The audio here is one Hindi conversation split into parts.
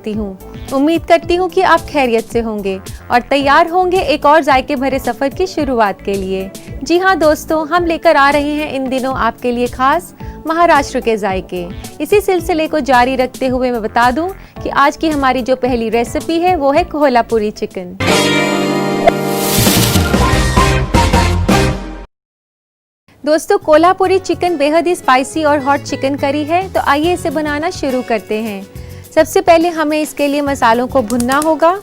हूँ। उम्मीद करती हूँ कि आप खैरियत से होंगे और तैयार होंगे एक और जायके भरे सफर की शुरुआत के लिए। जी हाँ दोस्तों, हम लेकर आ रहे हैं इन दिनों आपके लिए खास महाराष्ट्र के जायके। इसी सिलसिले को जारी रखते हुए मैं बता दूं कि आज की हमारी जो पहली रेसिपी है वो है कोल्हापुरी चिकन। दोस्तों, कोल्हापुरी चिकन बेहद ही स्पाइसी और हॉट चिकन करी है, तो आइए इसे बनाना शुरू करते हैं। सबसे पहले हमें इसके लिए मसालों को भुनना होगा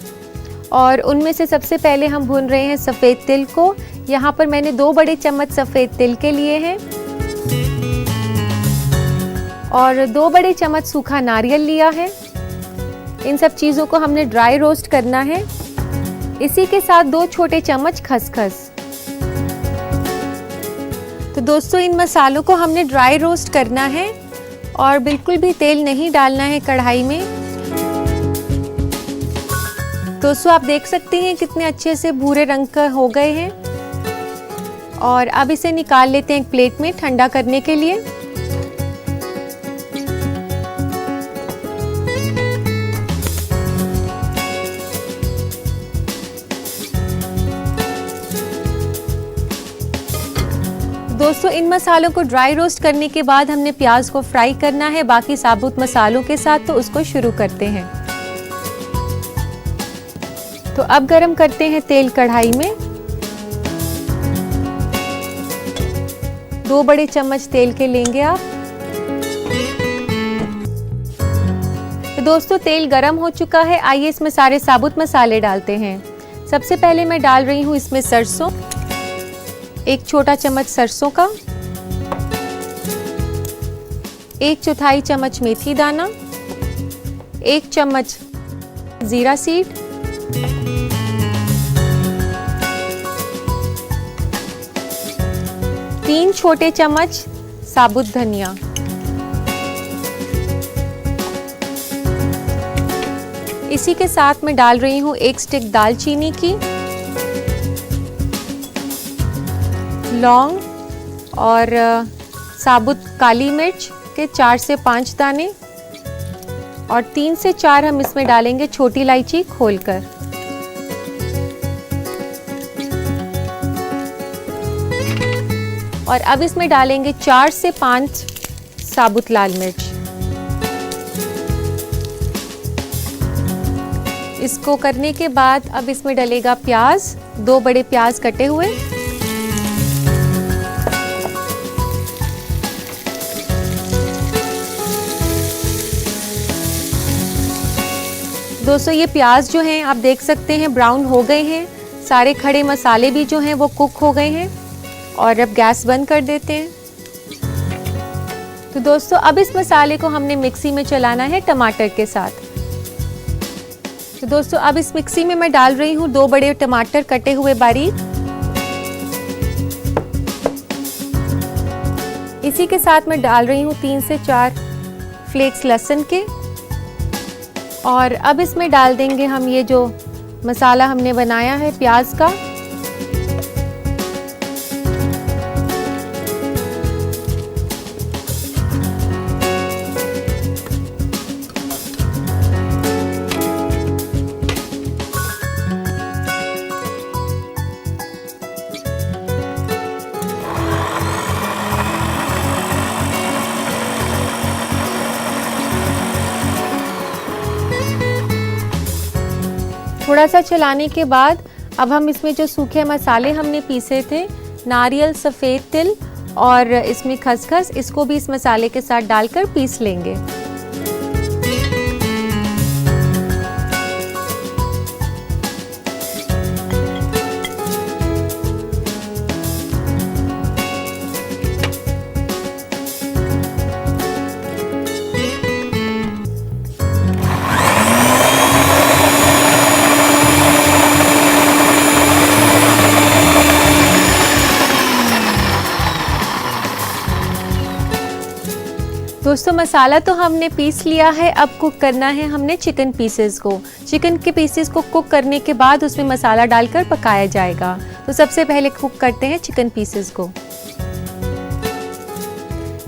और उनमें से सबसे पहले हम भून रहे हैं सफ़ेद तिल को। यहाँ पर मैंने 2 बड़े चम्मच सफ़ेद तिल के लिए हैं और 2 बड़े चम्मच सूखा नारियल लिया है। इन सब चीज़ों को हमने ड्राई रोस्ट करना है। इसी के साथ 2 छोटे चम्मच खसखस। तो दोस्तों, इन मसालों को हमने ड्राई रोस्ट करना है और बिल्कुल भी तेल नहीं डालना है कढ़ाई में। दोस्तों, आप देख सकते हैं कितने अच्छे से भूरे रंग का हो गए हैं और अब इसे निकाल लेते हैं एक प्लेट में ठंडा करने के लिए। दोस्तों, इन मसालों को ड्राई रोस्ट करने के बाद हमने प्याज को फ्राई करना है बाकी साबुत मसालों के साथ, तो उसको शुरू करते हैं। तो अब गरम करते हैं तेल कढ़ाई में। 2 बड़े चम्मच तेल के लेंगे आप। तो दोस्तों, तेल गरम हो चुका है। आइए इसमें सारे साबुत मसाले डालते हैं। सबसे पहले मैं डाल रही हूँ इसमें सरसों, 1 छोटा चम्मच सरसों का, 1/4 चम्मच मेथी दाना, 1 चम्मच जीरा सीड, 3 छोटे चम्मच साबुत धनिया, इसी के साथ मैं डाल रही हूँ 1 स्टिक दालचीनी की, लौंग और साबुत काली मिर्च के 4 से 5 दाने और 3 से 4 हम इसमें डालेंगे छोटी इलायची खोलकर। और अब इसमें डालेंगे 4 से 5 साबुत लाल मिर्च। इसको करने के बाद अब इसमें डलेगा प्याज, 2 बड़े प्याज कटे हुए। दोस्तों, ये प्याज जो हैं आप देख सकते हैं ब्राउन हो गए हैं। सारे खड़े मसाले भी जो हैं वो कुक हो गए हैं और अब गैस बंद कर देते हैं। तो दोस्तों, अब इस मसाले को हमने मिक्सी में चलाना है टमाटर के साथ। तो दोस्तों, अब इस मिक्सी में मैं डाल रही हूँ 2 बड़े टमाटर कटे हुए बारीक। इसी के साथ मैं डाल रही हूँ 3 से 4 फ्लेक्स लहसुन के और अब इसमें डाल देंगे हम ये जो मसाला हमने बनाया है प्याज का। थोड़ा सा चलाने के बाद अब हम इसमें जो सूखे मसाले हमने पीसे थे, नारियल, सफ़ेद तिल और इसमें खसखस, इसको भी इस मसाले के साथ डालकर पीस लेंगे। दोस्तों, मसाला तो हमने पीस लिया है। अब कुक करना है हमने चिकन पीसेस को। चिकन के पीसेस को कुक करने के बाद उसमें मसाला डालकर पकाया जाएगा। तो सबसे पहले कुक करते हैं चिकन पीसेस को।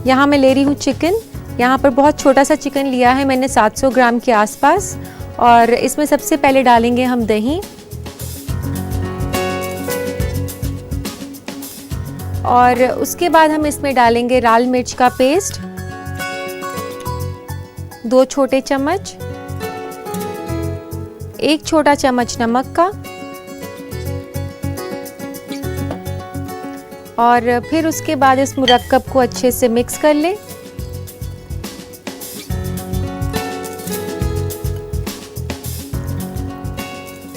यहाँ मैं ले रही हूँ चिकन। यहाँ पर बहुत छोटा सा चिकन लिया है मैंने, 700 ग्राम के आसपास, और इसमें सबसे पहले डालेंगे हम दही और उसके बाद हम इसमें डालेंगे लाल मिर्च का पेस्ट 2 छोटे चम्मच, 1 छोटा चम्मच नमक का और फिर उसके बाद इस मुरक्कब को अच्छे से मिक्स कर लें।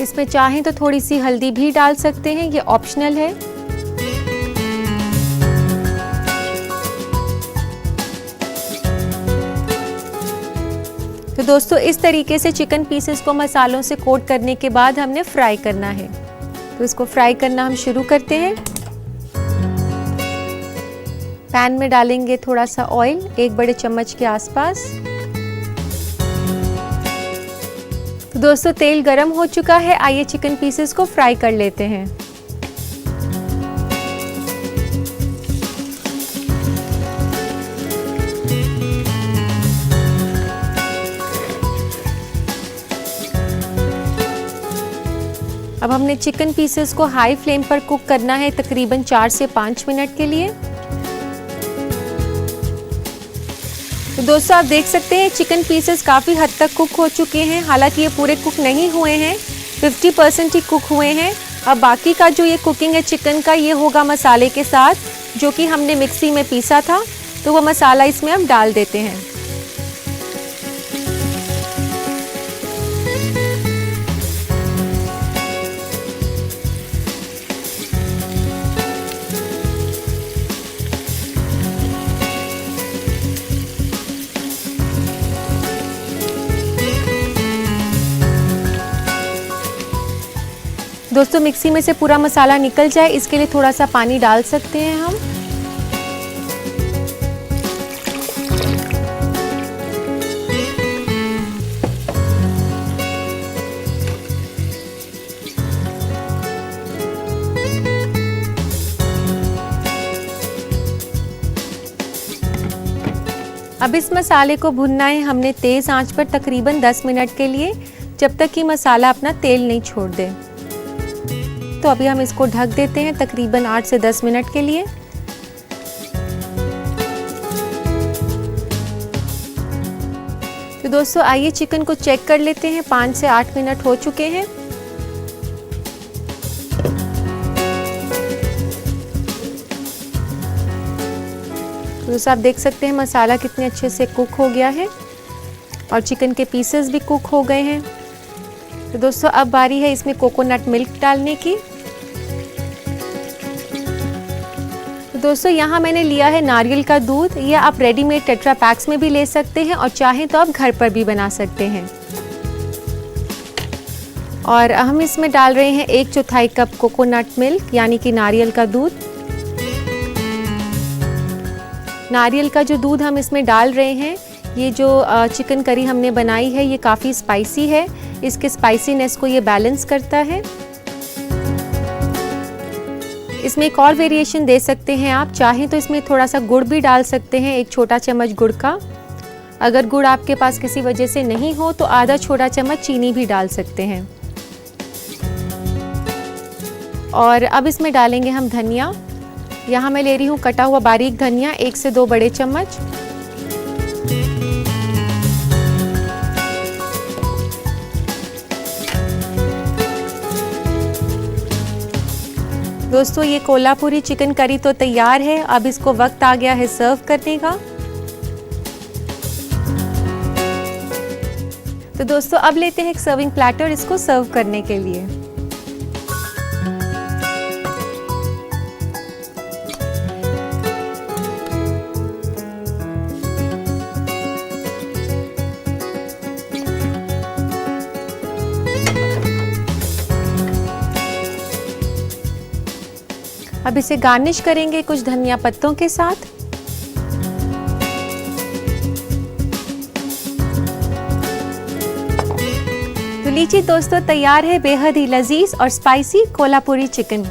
इसमें चाहें तो थोड़ी सी हल्दी भी डाल सकते हैं, ये ऑप्शनल है। तो दोस्तों इस तरीके से चिकन पीसेस को मसालों से कोट करने के बाद हमने फ्राई करना है। तो इसको फ्राई करना हम शुरू करते हैं। पैन में डालेंगे थोड़ा सा ऑयल, 1 बड़े चम्मच के आसपास। तो दोस्तों तेल गरम हो चुका है, आइए चिकन पीसेस को फ्राई कर लेते हैं। अब हमने चिकन पीसेस को हाई फ्लेम पर कुक करना है तकरीबन 4 से 5 मिनट के लिए। तो दोस्तों आप देख सकते हैं चिकन पीसेस काफ़ी हद तक कुक हो चुके हैं, हालांकि ये पूरे कुक नहीं हुए हैं, 50% ही कुक हुए हैं। अब बाकी का जो ये कुकिंग है चिकन का, ये होगा मसाले के साथ, जो कि हमने मिक्सी में पीसा था। तो वो मसाला इसमें हम डाल देते हैं। दोस्तों मिक्सी में से पूरा मसाला निकल जाए, इसके लिए थोड़ा सा पानी डाल सकते हैं हम। अब इस मसाले को भुनना है हमने तेज आंच पर तकरीबन 10 मिनट के लिए, जब तक कि मसाला अपना तेल नहीं छोड़ दे। तो अभी हम इसको ढक देते हैं तकरीबन 8 से 10 मिनट के लिए। तो दोस्तों आइए चिकन को चेक कर लेते हैं, 5 से 8 मिनट हो चुके हैं। तो दोस्तों आप देख सकते हैं मसाला कितने अच्छे से कुक हो गया है और चिकन के पीसेस भी कुक हो गए हैं। तो दोस्तों अब बारी है इसमें कोकोनट मिल्क डालने की। तो दोस्तों यहाँ मैंने लिया है नारियल का दूध, या आप रेडीमेड टेट्रा पैक्स में भी ले सकते हैं और चाहें तो आप घर पर भी बना सकते हैं। और हम इसमें डाल रहे हैं 1/4 कप कोकोनट मिल्क, यानी कि नारियल का दूध। नारियल का जो दूध हम इसमें डाल रहे हैं, ये जो चिकन करी हमने बनाई है ये काफ़ी स्पाइसी है, इसके स्पाइसीनेस को ये बैलेंस करता है। इसमें एक और वेरिएशन दे सकते हैं आप, चाहें तो इसमें थोड़ा सा गुड़ भी डाल सकते हैं, 1 छोटा चम्मच गुड़ का। अगर गुड़ आपके पास किसी वजह से नहीं हो तो आधा छोटा चम्मच चीनी भी डाल सकते हैं। और अब इसमें डालेंगे हम धनिया। यहाँ मैं ले रही हूँ कटा हुआ बारीक धनिया, 1 से 2 बड़े चम्मच। दोस्तों ये कोल्हापुरी चिकन करी तो तैयार है, अब इसको वक्त आ गया है सर्व करने का। तो दोस्तों अब लेते हैं एक सर्विंग प्लेटर इसको सर्व करने के लिए। अब इसे गार्निश करेंगे कुछ धनिया पत्तों के साथ। तो लीजिए दोस्तों तैयार है बेहद ही लजीज और स्पाइसी कोल्हापुरी चिकन।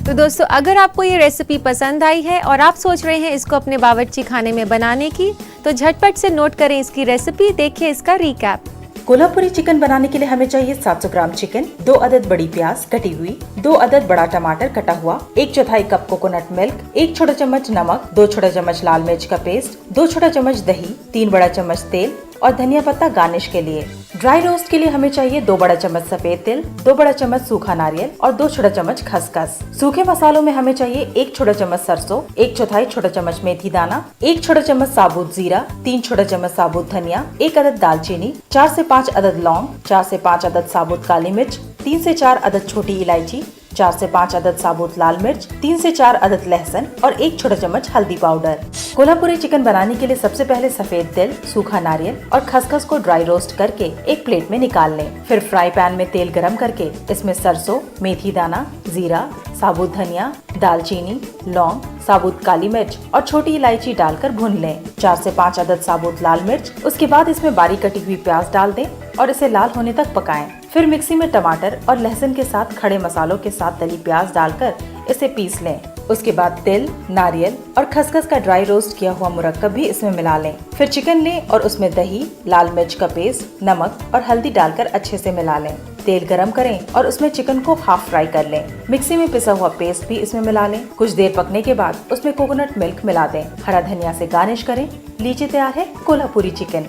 तो दोस्तों, अगर आपको ये रेसिपी पसंद आई है और आप सोच रहे हैं इसको अपने बावर्ची खाने में बनाने की, तो झटपट से नोट करें इसकी रेसिपी, देखिए इसका रिकैप। कोल्हापुरी चिकन बनाने के लिए हमें चाहिए 700 ग्राम चिकन, 2 अदद बड़ी प्याज कटी हुई, 2 अदद बड़ा टमाटर कटा हुआ, 1/4 कप कोकोनट मिल्क, 1 छोटा चम्मच नमक, 2 छोटा चम्मच लाल मिर्च का पेस्ट, 2 छोटा चम्मच दही, 3 बड़ा चम्मच तेल और धनिया पत्ता गार्निश के लिए। ड्राई रोस्ट के लिए हमें चाहिए 2 बड़ा चम्मच सफेद तिल, 2 बड़ा चम्मच सूखा नारियल और 2 छोटा चम्मच खसखस। सूखे मसालों में हमें चाहिए 1 छोटा चम्मच सरसों, 1/4 छोटा चम्मच मेथी दाना, 1 छोटा चम्मच साबुत जीरा, 3 छोटा चम्मच साबुत धनिया, 1 अदद दालचीनी, 4 से 5 अदद लौंग, 4 से 5 अदद साबुत काली मिर्च, 3 से 4 अदद छोटी इलायची, 4 से 5 अदद साबुत लाल मिर्च, 3 से 4 अदद लहसुन और 1 छोटा चम्मच हल्दी पाउडर। कोल्हापुरी चिकन बनाने के लिए सबसे पहले सफेद तिल, सूखा नारियल और खसखस को ड्राई रोस्ट करके एक प्लेट में निकाल लें। फिर फ्राई पैन में तेल गरम करके इसमें सरसों, मेथी दाना, जीरा, साबुत धनिया, दालचीनी, लौंग, साबुत काली मिर्च और छोटी इलायची डालकर भून लें। 4 से 5 अदद साबुत लाल मिर्च। उसके बाद इसमें बारीक कटी हुई प्याज डाल दें और इसे लाल होने तक पकाएं। फिर मिक्सी में टमाटर और लहसुन के साथ खड़े मसालों के साथ तली प्याज डालकर इसे पीस लें। उसके बाद तिल, नारियल और खसखस का ड्राई रोस्ट किया हुआ मुरक्कब भी इसमें मिला लें। फिर चिकन लें और उसमें दही, लाल मिर्च का पेस्ट, नमक और हल्दी डालकर अच्छे से मिला लें। तेल गरम करें और उसमें चिकन को हाफ फ्राई कर लें। मिक्सी में पिसा हुआ पेस्ट भी इसमें मिला लें। कुछ देर पकने के बाद उसमें कोकोनट मिल्क मिला दें। हरा धनिया से गार्निश करें। लीजिए तैयार है कोल्हापुरी चिकन।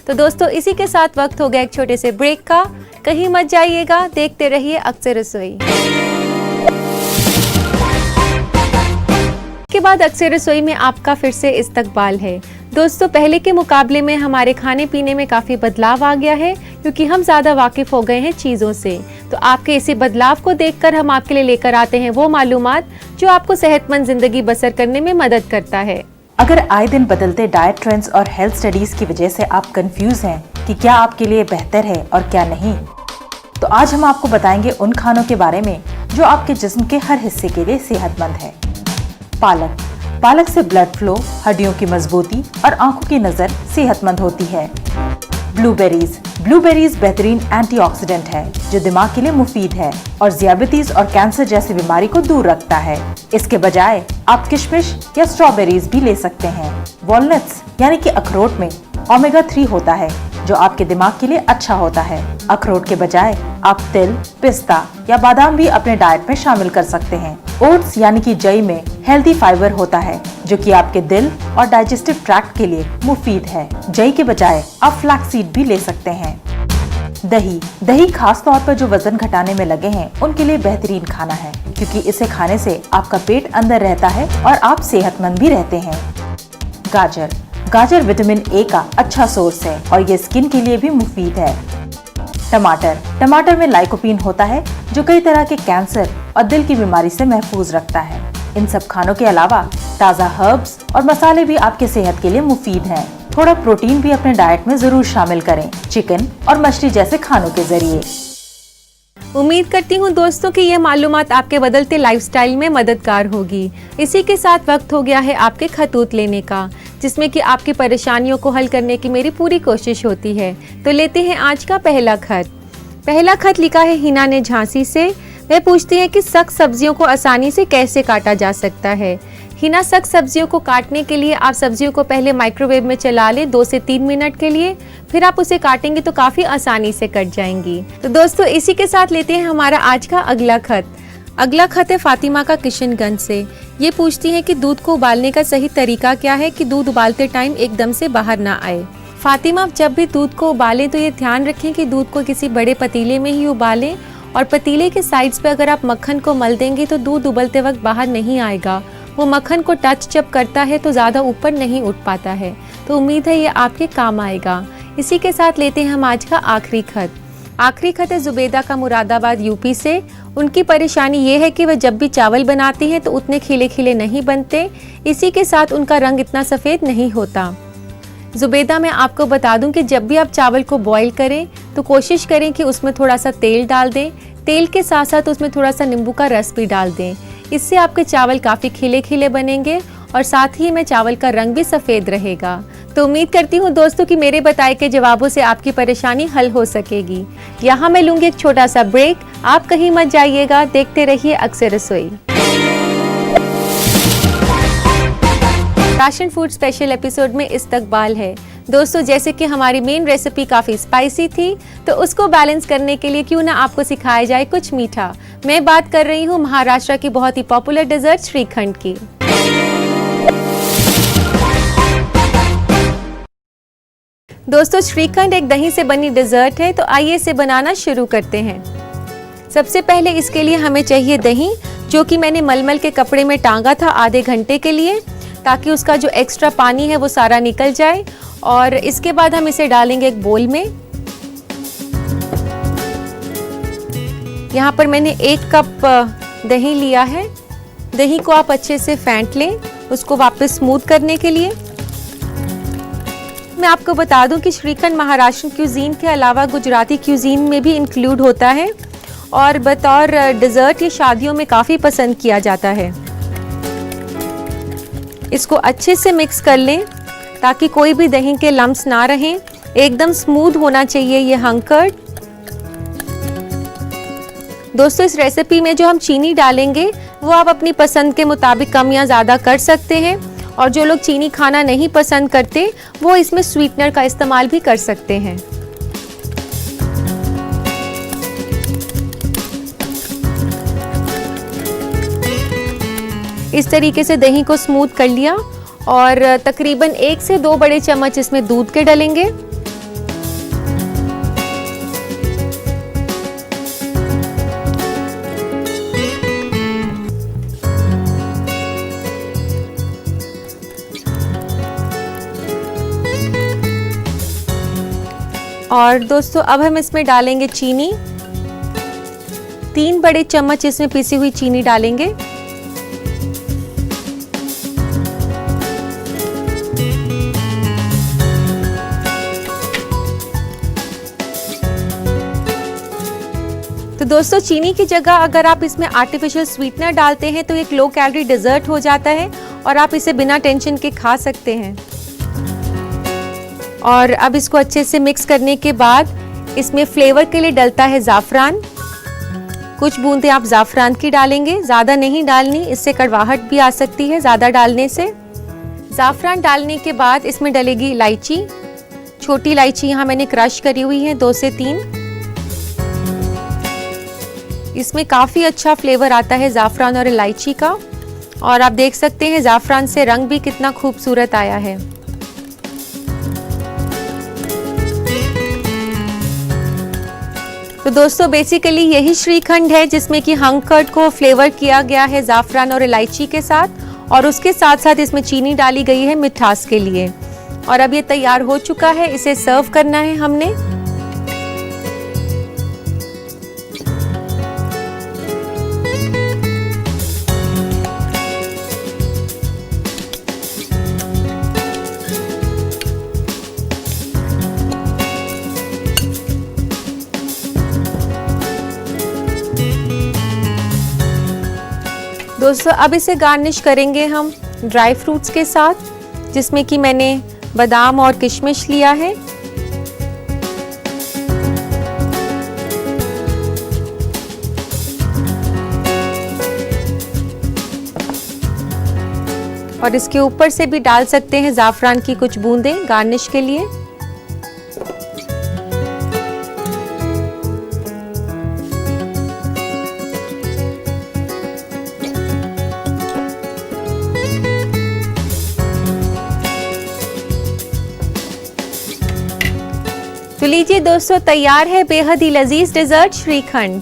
तो दोस्तों, इसी के साथ वक्त हो गया एक छोटे से ब्रेक का। कहीं मत जाइएगा, देखते रहिए अक्सर रसोई। के बाद अक्सर रसोई में आपका फिर से इस्तकबाल है। दोस्तों, पहले के मुकाबले में हमारे खाने पीने में काफ़ी बदलाव आ गया है, क्योंकि हम ज़्यादा वाकिफ़ हो गए हैं चीज़ों से। तो आपके इसी बदलाव को देखकर हम आपके लिए लेकर आते हैं वो मालूमात जो आपको सेहतमंद ज़िंदगी बसर करने में मदद करता है। अगर आए दिन बदलते डाइट ट्रेंड्स और हेल्थ स्टडीज की वजह से आप कंफ्यूज हैं कि क्या आपके लिए बेहतर है और क्या नहीं, तो आज हम आपको बताएंगे उन खानों के बारे में जो आपके जिस्म के हर हिस्से के लिए सेहतमंद है। पालक। पालक से ब्लड फ्लो, हड्डियों की मजबूती और आंखों की नजर सेहतमंद होती है। ब्लूबेरीज। ब्लूबेरीज बेहतरीन एंटीऑक्सीडेंट है जो दिमाग के लिए मुफीद है और ज़ियाबतीस और कैंसर जैसी बीमारी को दूर रखता है। इसके बजाय आप किशमिश या स्ट्रॉबेरीज भी ले सकते हैं। वॉलनट्स यानी कि अखरोट में ओमेगा 3 होता है जो आपके दिमाग के लिए अच्छा होता है। अखरोट के बजाय आप तिल, पिस्ता या बादाम भी अपने डाइट में शामिल कर सकते हैं। ओट्स यानी कि जई में हेल्दी फाइबर होता है जो कि आपके दिल और डाइजेस्टिव ट्रैक्ट के लिए मुफीद है। जई के बजाय आप फ्लैक्सीड भी ले सकते हैं। दही। दही खास तौर पर जो वजन घटाने में लगे हैं उनके लिए बेहतरीन खाना है, क्योंकि इसे खाने से आपका पेट अंदर रहता है और आप सेहतमंद भी रहते हैं। गाजर। गाजर विटामिन ए का अच्छा सोर्स है और ये स्किन के लिए भी मुफीद है। टमाटर। टमाटर में लाइकोपीन होता है जो कई तरह के कैंसर और दिल की बीमारी से महफूज रखता है। इन सब खानों के अलावा ताज़ा हर्ब्स और मसाले भी आपके सेहत के लिए मुफीद हैं। थोड़ा प्रोटीन भी अपने डाइट में जरूर शामिल करें, चिकन और मछली जैसे खानों के जरिए। उम्मीद करती हूँ दोस्तों कि ये मालूमात आपके बदलते लाइफस्टाइल में मददगार होगी। इसी के साथ वक्त हो गया है आपके खतूत लेने का, जिसमें कि आपकी परेशानियों को हल करने की मेरी पूरी कोशिश होती है। तो लेते हैं आज का पहला खत। पहला खत लिखा है हिना ने झांसी से। वह पूछती है कि सख्त सब्जियों को आसानी से कैसे काटा जा सकता है। हिना, सख्त सब्जियों को काटने के लिए आप सब्जियों को पहले माइक्रोवेव में चला लें 2 से 3 मिनट के लिए, फिर आप उसे काटेंगे तो काफ़ी आसानी से कट जाएंगी। तो दोस्तों, इसी के साथ लेते हैं हमारा आज का अगला खत। अगला खत है फातिमा का किशनगंज से। ये पूछती है कि दूध को उबालने का सही तरीका क्या है कि दूध उबालते टाइम एकदम से बाहर ना आए। फातिमा, जब भी दूध को उबालें तो ये ध्यान रखें कि दूध को किसी बड़े पतीले में ही उबालें और पतीले के साइड्स पे अगर आप मक्खन को मल देंगे तो दूध उबलते वक्त बाहर नहीं आएगा। वो मक्खन को टच जब करता है तो ज़्यादा ऊपर नहीं उठ पाता है। तो उम्मीद है ये आपके काम आएगा। इसी के साथ लेते हैं हम आज का आखिरी खत। आखिरी खत है जुबेदा का मुरादाबाद यूपी से। उनकी परेशानी ये है कि वह जब भी चावल बनाती हैं तो उतने खिले खिले नहीं बनते, इसी के साथ उनका रंग इतना सफ़ेद नहीं होता। जुबेदा, मैं आपको बता दूं कि जब भी आप चावल को बॉईल करें तो कोशिश करें कि उसमें थोड़ा सा तेल डाल दें। तेल के साथ साथ उसमें थोड़ा सा नींबू का रस भी डाल दें। इससे आपके चावल काफ़ी खिले खिले बनेंगे और साथ ही में चावल का रंग भी सफ़ेद रहेगा। तो उम्मीद करती हूँ दोस्तों कि मेरे बताए के जवाबों से आपकी परेशानी हल हो सकेगी। यहाँ मैं लूंगी एक छोटा सा ब्रेक, आप कहीं मत जाइएगा, देखते रहिए अक्सर रसोई। राशन फूड स्पेशल एपिसोड में इस्तकबाल है। दोस्तों जैसे कि हमारी मेन रेसिपी काफ़ी स्पाइसी थी, तो उसको बैलेंस करने के लिए क्यों ना आपको सिखाया जाए कुछ मीठा। मैं बात कर रही हूँ महाराष्ट्र की बहुत ही पॉपुलर डेजर्ट श्रीखंड की। दोस्तों श्रीखंड एक दही से बनी डेजर्ट है, तो आइए इसे बनाना शुरू करते हैं। सबसे पहले इसके लिए हमें चाहिए दही, जो कि मैंने मलमल के कपड़े में टांगा था आधे घंटे के लिए, ताकि उसका जो एक्स्ट्रा पानी है वो सारा निकल जाए। और इसके बाद हम इसे डालेंगे एक बोल में। यहाँ पर मैंने 1 कप दही लिया है। दही को आप अच्छे से फेंट लें, उसको वापस स्मूथ करने के लिए। मैं आपको बता दूं कि श्रीखंड महाराष्ट्र क्यूजीन के अलावा गुजराती क्यूजीन में भी इंक्लूड होता है और बतौर डेजर्ट ये शादियों में काफ़ी पसंद किया जाता है। इसको अच्छे से मिक्स कर लें ताकि कोई भी दही के लम्स ना रहें। एकदम स्मूथ होना चाहिए ये हंकर्ड। दोस्तों इस रेसिपी में जो हम चीनी डालेंगे वो आप अपनी पसंद के मुताबिक कम या ज़्यादा कर सकते हैं, और जो लोग चीनी खाना नहीं पसंद करते वो इसमें स्वीटनर का इस्तेमाल भी कर सकते हैं। इस तरीके से दही को स्मूथ कर लिया और तकरीबन 1 से 2 बड़े चम्मच इसमें दूध के डालेंगे। और दोस्तों अब हम इसमें डालेंगे चीनी। 3 बड़े चम्मच इसमें पिसी हुई चीनी डालेंगे। तो दोस्तों चीनी की जगह अगर आप इसमें आर्टिफिशियल स्वीटनर डालते हैं तो एक लो कैलोरी डेजर्ट हो जाता है और आप इसे बिना टेंशन के खा सकते हैं। और अब इसको अच्छे से मिक्स करने के बाद इसमें फ्लेवर के लिए डलता है ज़ाफ़रान। कुछ बूंदें आप ज़ाफ़रान की डालेंगे, ज़्यादा नहीं डालनी, इससे कड़वाहट भी आ सकती है ज़्यादा डालने से। ज़ाफ़रान डालने के बाद इसमें डलेगी इलायची। छोटी इलायची यहाँ मैंने क्रश करी हुई है 2 से 3। इसमें काफ़ी अच्छा फ्लेवर आता है ज़ाफ़रान और इलायची का, और आप देख सकते हैं ज़ाफ़रान से रंग भी कितना खूबसूरत आया है। तो दोस्तों बेसिकली यही श्रीखंड है जिसमें कि हंकर्ड को फ्लेवर किया गया है ज़ाफ़रान और इलायची के साथ, और उसके साथ साथ इसमें चीनी डाली गई है मिठास के लिए। और अब ये तैयार हो चुका है, इसे सर्व करना है हमने। दोस्तों अब इसे गार्निश करेंगे हम ड्राई फ्रूट्स के साथ, जिसमें कि मैंने बादाम और किशमिश लिया है। और इसके ऊपर से भी डाल सकते हैं ज़ाफ़रान की कुछ बूंदें गार्निश के लिए। तो लीजिए दोस्तों तैयार है बेहद ही लजीज डेजर्ट श्रीखंड।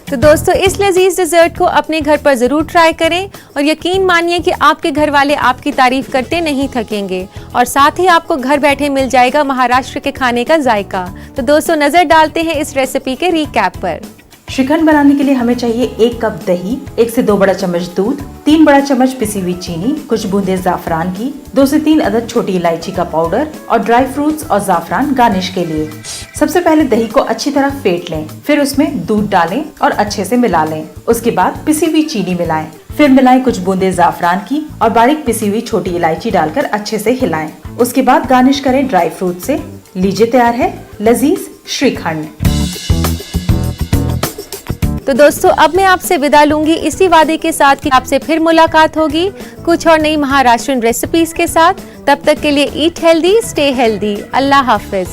तो दोस्तों इस लजीज डेजर्ट को अपने घर पर जरूर ट्राई करें और यकीन मानिए कि आपके घर वाले आपकी तारीफ करते नहीं थकेंगे, और साथ ही आपको घर बैठे मिल जाएगा महाराष्ट्र के खाने का जायका। तो दोस्तों नजर डालते हैं इस रेसिपी के रिकैप पर। श्रीखंड बनाने के लिए हमें चाहिए 1 कप दही, 1 से 2 बड़ा चम्मच दूध, 3 बड़ा चम्मच पिसी हुई चीनी, कुछ बूंदे ज़ाफ़रान की, 2 से 3 अदद छोटी इलायची का पाउडर और ड्राई फ्रूट्स और ज़ाफ़रान गार्निश के लिए। सबसे पहले दही को अच्छी तरह फेंट लें, फिर उसमें दूध डालें और अच्छे से मिला लें। उसके बाद पिसी हुई चीनी मिलाएं, फिर मिलाएं कुछ बूंदे जाफरान की और बारीक पिसी हुई छोटी इलायची डालकर अच्छे से हिलाएं। उसके बाद गार्निश करें ड्राई फ्रूट से। लीजिए तैयार है लजीज श्रीखंड। तो दोस्तों अब मैं आपसे विदा लूंगी इसी वादे के साथ कि आपसे फिर मुलाकात होगी कुछ और नई महाराष्ट्रीयन रेसिपीज के साथ। तब तक के लिए ईट हेल्दी, स्टे हेल्दी। अल्लाह हाफिज।